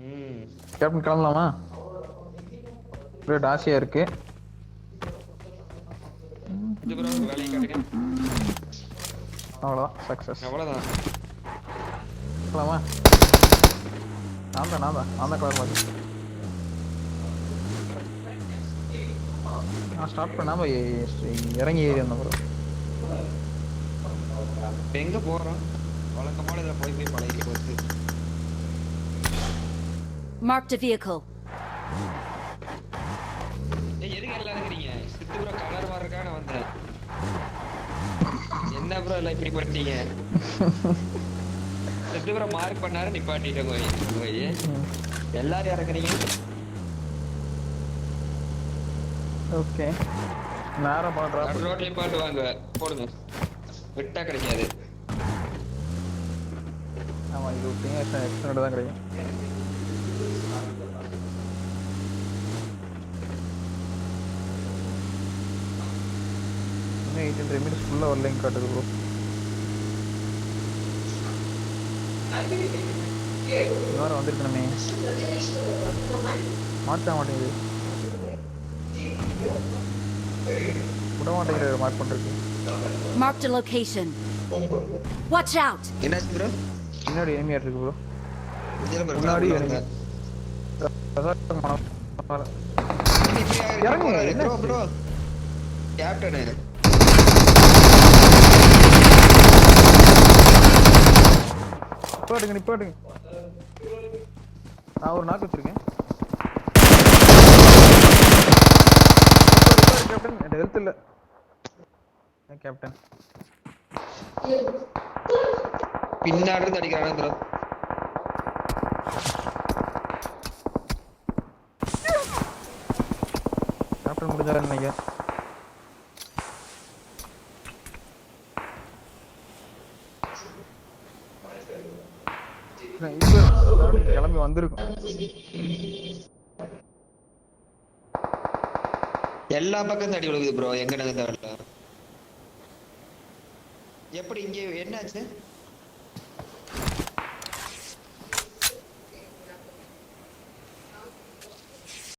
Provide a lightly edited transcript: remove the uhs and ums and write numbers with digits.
ம். கேப்டன் கிளம்பலாமா? கிரேட் ஆசையா இருக்கு. இது ப்ரோ வேலையை காட்டுங்க. அவ்வளோதான் சக்ஸஸ். அவ்வளோதான். கிளம்பலாமா? நான் தான் கவர் மாதிரி. நான் ஸ்டார்ட் பண்ணாம இறங்கி ஏறி வந்தேன் ப்ரோ. இப்போ எங்கே போகிறோம்? வழக்கமான இதில் போய் போய் பழகி போச்சு. Marked a vehicle. எதுக்கு எல்லாம் இருக்கிறீங்க? சித்து ப்ரோ கலர் மாதிரி இருக்கா? நான் வந்தேன். என்ன ப்ரோ எல்லாம் இப்படி பண்ணிட்டீங்க? சித்து ப்ரோ மார்க் பண்ணாரு நிப்பாட்டிட்டேன் போய். எல்லாரும் இறக்குறீங்க. ஓகே நேரம் பண்ணுறா. ரோட்ல பாட்டு வாங்க போடுங்க. விட்டா கிடைக்காது. ஆமாம் இது விட்டீங்க எக்ஸ்டெண்ட் தான் கிடைக்கும். இன்னும் 18 மினிட்ஸ் ஃபுல்லாக வரலைங்க காட்டுது ப்ரோ. வேறு வந்துருக்கணுமே. மாற்ற மாட்டேங்குது. விட மாட்டேங்கிறாரு மார்க் பண்ணுறதுக்கு. Marked a location. Watch out. என்னாச்சு ப்ரோ? பின்னாடி எனிமியா இருக்கு ப்ரோ. முன்னாடி enemy. இறங்க ப்ரோ ப்ரோ. கேப்டன் நிப்பாட்டுங்க. நான் ஒரு நாக்கு வச்சிருக்கேன். கேப்டன் என் ஹெல்த் இல்லை கேப்டன். பின்னாடி இருந்து அடிக்கிறானே ப்ரோ. கேப்டன் முடிஞ்சாரு நினைக்கிறேன். கிளம்பி வந்திருக்கும். எல்லா பக்கம் தடி விழுகுது ப்ரோ. எங்க நகர்ந்தால எப்படி இங்க என்னாச்சு?